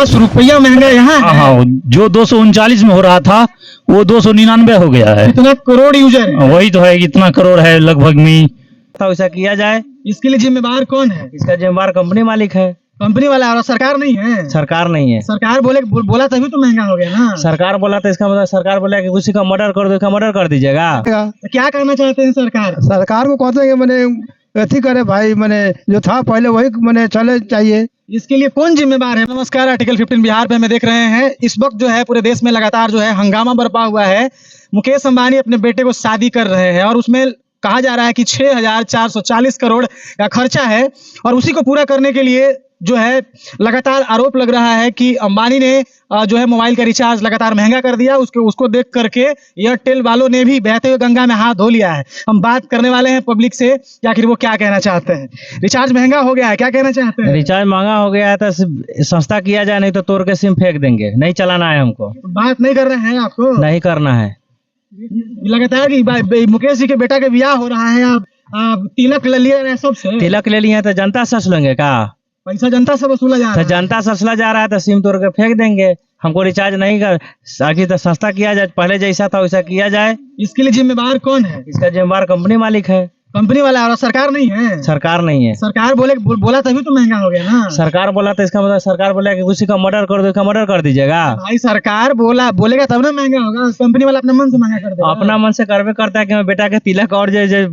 रुपया महंगा यहाँ है। हाँ, जो 239 में हो रहा था वो 299 हो गया है। इतना करोड़ यूजर है। वही तो है, इतना करोड़ है लगभग में। ऐसा किया जाए। इसके लिए जिम्मेदार कौन है? इसका जिम्मेदार कंपनी मालिक है। कंपनी वाला और सरकार नहीं है। सरकार नहीं है। सरकार बोला तभी तो महंगा हो गया ना। सरकार बोला तो इसका मतलब सरकार बोला कि किसी का मर्डर कर दो, इसका मर्डर कर दीजिएगा। तो क्या करना चाहते हैं सरकार? सरकार को कहते हैं कि मैंने अथी करे भाई, मैंने जो था पहले वही मैंने चले चाहिए। इसके लिए कौन जिम्मेदार है? नमस्कार, आर्टिकल 15 बिहार पे हमें देख रहे हैं। इस वक्त जो है पूरे देश में लगातार जो है हंगामा बरपा हुआ है। मुकेश अंबानी अपने बेटे को शादी कर रहे हैं और उसमें कहा जा रहा है कि 6,440 करोड़ का खर्चा है और उसी को पूरा करने के लिए जो है लगातार आरोप लग रहा है कि अंबानी ने जो है मोबाइल का रिचार्ज लगातार महंगा कर दिया। उसको देख करके एयरटेल वालों ने भी बहते हुए गंगा में हाथ धो लिया है। हम बात करने वाले हैं पब्लिक से कि आखिर वो क्या कहना चाहते हैं। रिचार्ज महंगा हो गया है, क्या कहना चाहते हैं? रिचार्ज महंगा हो गया है तो सस्ता किया जाए, नहीं तो तोड़ के सिम फेंक देंगे। नहीं चलाना है हमको। बात नहीं कर रहे हैं आपको? नहीं करना है। लगातार कि मुकेश जी के बेटा का ब्याह हो रहा है, आप तिलक ले लिए सबसे। तिलक ले लिए तो जनता से वसूलेंगे का? पैसा जनता से वसूला जा रहा तो है। जनता से वसूला जा रहा है तो सिम तोड़ के फेंक देंगे। हमको रिचार्ज नहीं कर, आगे तो सस्ता किया जाए, पहले जैसा था वैसा किया जाए। इसके लिए जिम्मेदार कौन है? इसका जिम्मेदार कंपनी मालिक है। कंपनी वाला और सरकार नहीं है। सरकार नहीं है। सरकार बोला तभी तो महंगा हो गया ना। सरकार बोला तो इसका मतलब सरकार बोला कि किसी का मर्डर कर दो, इसका मर्डर कर दीजिएगा। भाई सरकार बोलेगा तब ना महंगा होगा। कंपनी वाला अपने मन से महंगा कर देगा। अपना मन से करवे करता है कि मैं बेटा के तिलक और जो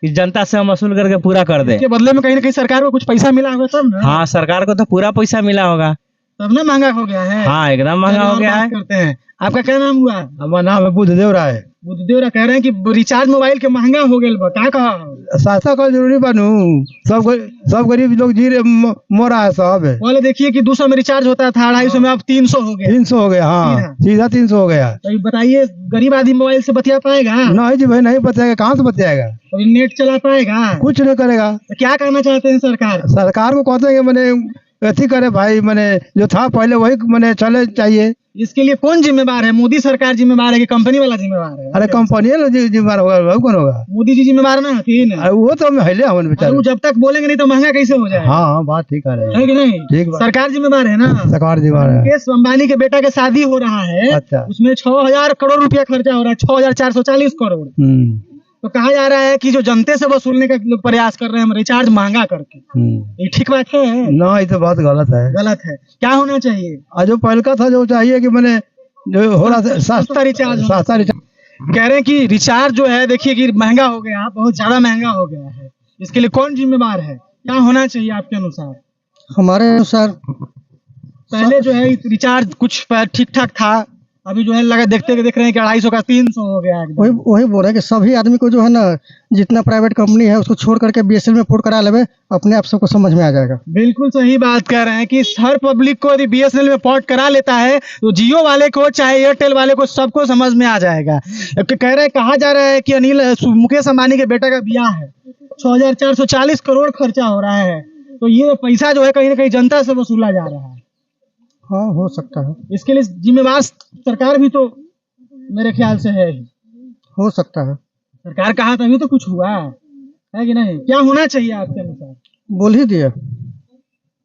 जनता से हम वसूल करके पूरा कर दे। इसके बदले में कहीं ना कहीं सरकार को कुछ पैसा मिला होगा तब ना। हाँ, सरकार को तो पूरा पैसा मिला होगा तब ना महंगा हो गया है। हाँ, एकदम महंगा हो गया है। करते हैं। आपका क्या नाम हुआ? हमारा नाम है बुद्धदेव राय। बुद्धदेव राय कह रहे हैं कि रिचार्ज मोबाइल के महंगा हो गया। क्या कहा? सस्ता का जरूरी बनू, सब गरीब लोग जी मो रहा है सब। पहले देखिए कि 200 में रिचार्ज होता था, 250 में अब 300 हो गया। 300 हो गया। हाँ, सीधा 300 हो गया। तो बताइए गरीब आदमी मोबाइल से बतिया पाएगा? नहीं जी भाई, नहीं बतियाएगा। कहाँ से बतियाएगा? तो नेट चला पाएगा? कुछ नहीं करेगा। तो क्या करना चाहते हैं सरकार? सरकार को कहते हैं कि मैंने अथी करे भाई, मैंने जो था पहले वही मैंने चले चाहिए। इसके लिए कौन जिम्मेदार है? मोदी सरकार जिम्मेदार है कि कंपनी वाला जिम्मेदार है? अरे कंपनी जिम्मेदार होगा, वो कौन होगा? मोदी जी जिम्मेदार ना थी ना। वो तो हम हिले हमन बेचारे। वो जब तक बोलेंगे नहीं तो महंगा कैसे हो जाए? हाँ, बात ठीक है कि नहीं? ठीक बात। सरकार जिम्मेदार है ना। सरकार जिम्मेदार है। मुकेश अंबानी के बेटा के शादी हो रहा है। अच्छा। उसमें 6,000 करोड़ रुपया खर्चा हो रहा है। 6,440 करोड़। तो कहा जा रहा है कि जो जनते से वसूलने का लोग प्रयास कर रहे हैं हम रिचार्ज महंगा करके। ये ठीक बात है? ना, ये तो बात गलत है। गलत है। क्या होना चाहिए? जो पहले का था जो चाहिए कि मैंने जो हो रहा था सस्ता रिचार्ज। सस्ता रिचार्ज कह रहे हैं कि रिचार्ज जो है देखिए कि महंगा हो गया, बहुत ज्यादा महंगा हो गया है। इसके लिए कौन जिम्मेदार है? क्या होना चाहिए आपके अनुसार? हमारे अनुसार पहले जो है रिचार्ज कुछ ठीक ठाक था, अभी जो है लगा देख रहे हैं कि 250 का 300 हो गया। वही बोल रहे हैं कि सभी आदमी को जो है ना, जितना प्राइवेट कंपनी है उसको छोड़ करके BSNL में पोर्ट करा लेवे, अपने आप सबको समझ में आ जाएगा। बिल्कुल सही बात कह रहे हैं कि हर पब्लिक को यदि BSNL में पोर्ट करा लेता है तो जियो वाले को चाहे एयरटेल वाले को सबको समझ में आ जाएगा। कह रहे हैं, कहा जा रहा है कि मुकेश अंबानी के बेटा का ब्याह है, 6,440 करोड़ खर्चा हो रहा है। तो ये पैसा जो है कहीं ना कहीं जनता से वसूला जा रहा है। हाँ, हो सकता है। इसके लिए जिम्मेवार सरकार भी तो मेरे ख्याल से है ही। हो सकता है। सरकार कहा तभी तो कुछ हुआ है कि नहीं? क्या होना चाहिए आपके अनुसार? बोल ही दिया,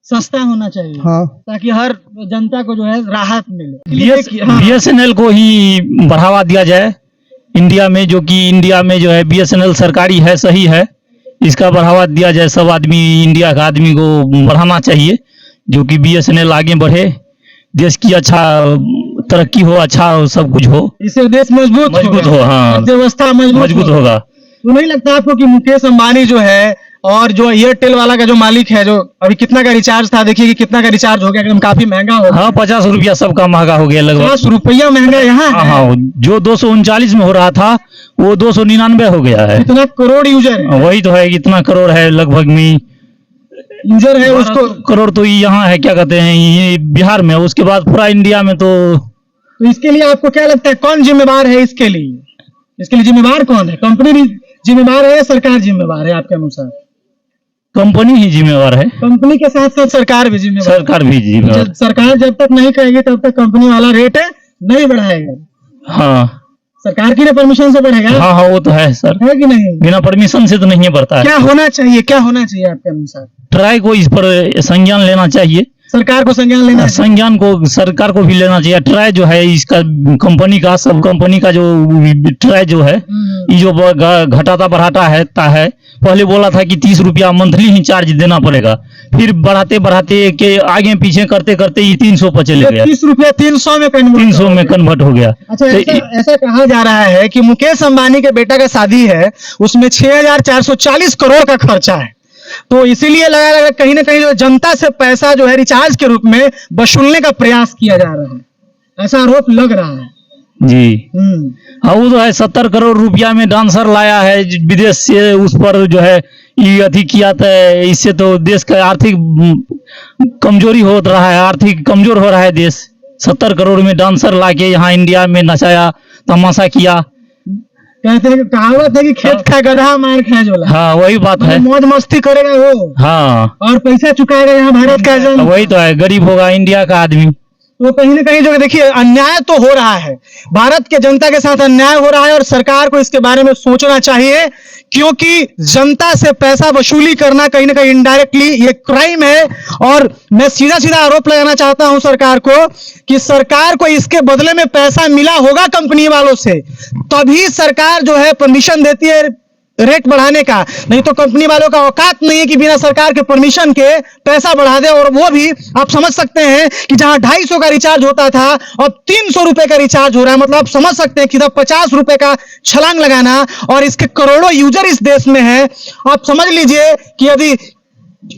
सस्ता होना चाहिए। हाँ, ताकि हर जनता को जो है राहत मिले। BSNL को ही बढ़ावा दिया जाए इंडिया में, जो कि इंडिया में जो है BSNL सरकारी है, सही है। इसका बढ़ावा दिया जाए। सब आदमी, इंडिया का आदमी को बढ़ाना चाहिए, जो कि BSNL आगे बढ़े, देश की अच्छा तरक्की हो, अच्छा सब कुछ हो, इससे देश मजबूत हो। हाँ, व्यवस्था मजबूत होगा। तो नहीं लगता आपको कि मुकेश अंबानी जो है और जो एयरटेल वाला का जो मालिक है, जो अभी कितना का रिचार्ज था, देखिए कि कितना का रिचार्ज हो गया, एकदम काफी महंगा हो गया। हाँ, 50 रुपया सबका महंगा हो गया लगभग। 50 रुपया महंगा यहाँ है। हाँ, जो 239 में हो रहा था वो 299 हो गया है। इतना करोड़ यूजर है। वही तो है, इतना करोड़ है लगभग में यूजर है। उसको करोड़ तो यहाँ है, क्या कहते हैं, ये बिहार में, उसके बाद पूरा इंडिया में। तो इसके लिए आपको क्या लगता है कौन जिम्मेवार है? इसके लिए जिम्मेवार कौन है? कंपनी भी जिम्मेवार है या सरकार जिम्मेवार है आपके अनुसार? कंपनी ही जिम्मेवार है। कंपनी के साथ साथ सरकार भी जिम्मेवार। सरकार भी जिम्मेवार। सरकार जब तक नहीं कहेगी तब तक कंपनी वाला रेट नहीं बढ़ाएगा। हाँ, सरकार की परमिशन से बढ़ेगा। हाँ, वो तो है सर, है कि नहीं? बिना परमिशन से तो नहीं बढ़ता है। क्या होना चाहिए आपके अनुसार? ट्राई को इस पर संज्ञान लेना चाहिए सरकार को संज्ञान लेना चाहिए। संज्ञान को सरकार को भी लेना चाहिए। ट्राई जो है इसका कंपनी का, सब कंपनी का जो ट्राई जो है, ये जो घटाता बढ़ाता है पहले बोला था कि 30 रुपया मंथली ही चार्ज देना पड़ेगा, फिर बढ़ाते बढ़ाते के आगे पीछे करते करते ये 300 पर चले गया, 30 रुपया 300 में कन्वर्ट हो गया। अच्छा, ऐसा कहा जा रहा है कि मुकेश अंबानी के बेटा का शादी है, उसमें 6440 करोड़ का खर्चा है, तो इसीलिए लगा कहीं ना कहीं जो जनता से पैसा जो है रिचार्ज के रूप में वसूलने का प्रयास किया जा रहा है, ऐसा आरोप लग रहा है जी। हाँ, वो तो है 70 करोड़ रुपया में डांसर लाया है विदेश से, उस पर जो है ये अति किया था। इससे तो देश का आर्थिक कमजोरी हो रहा है, आर्थिक कमजोर हो रहा है देश। 70 करोड़ में डांसर लाके यहाँ इंडिया में नचाया, तमाशा किया। कहते हैं कि कहावत है कि खेत का गधा मार खाए झोला। हाँ, वही बात है। मौज मस्ती करेगा वो, हाँ, और पैसा चुकाएगा यहाँ भारत का जन। वही तो है, गरीब होगा इंडिया का आदमी। तो कहीं ना कहीं जो देखिए अन्याय तो हो रहा है, भारत के जनता के साथ अन्याय हो रहा है, और सरकार को इसके बारे में सोचना चाहिए, क्योंकि जनता से पैसा वसूली करना कहीं ना कहीं इनडायरेक्टली ये क्राइम है। और मैं सीधा सीधा आरोप लगाना चाहता हूं सरकार को कि सरकार को इसके बदले में पैसा मिला होगा कंपनी वालों से, तभी सरकार जो है परमिशन देती है रेट बढ़ाने का, नहीं तो कंपनी वालों का औकात नहीं है कि बिना सरकार के परमिशन के पैसा बढ़ा दे। और वो भी आप समझ सकते हैं कि जहां 250 का रिचार्ज होता था अब 300 रुपए का रिचार्ज हो रहा है, मतलब आप समझ सकते हैं कि 50 रुपए का छलांग लगाना, और इसके करोड़ों यूजर इस देश में है। आप समझ लीजिए कि यदि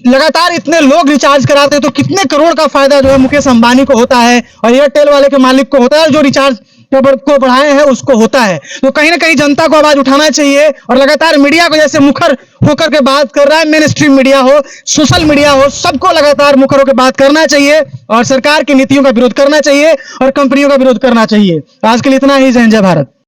लगातार इतने लोग रिचार्ज कराते हैं तो कितने करोड़ का फायदा जो है मुकेश अंबानी को होता है, और एयरटेल वाले के मालिक को होता है, जो रिचार्ज को बढ़ाए हैं उसको होता है। तो कहीं ना कहीं जनता को आवाज उठाना चाहिए, और लगातार मीडिया को जैसे मुखर होकर के बात कर रहा है, मेन स्ट्रीम मीडिया हो, सोशल मीडिया हो, सबको लगातार मुखर होकर बात करना चाहिए, और सरकार की नीतियों का विरोध करना चाहिए, और कंपनियों का विरोध करना चाहिए। आज के लिए इतना ही। जय हिंद, जय भारत।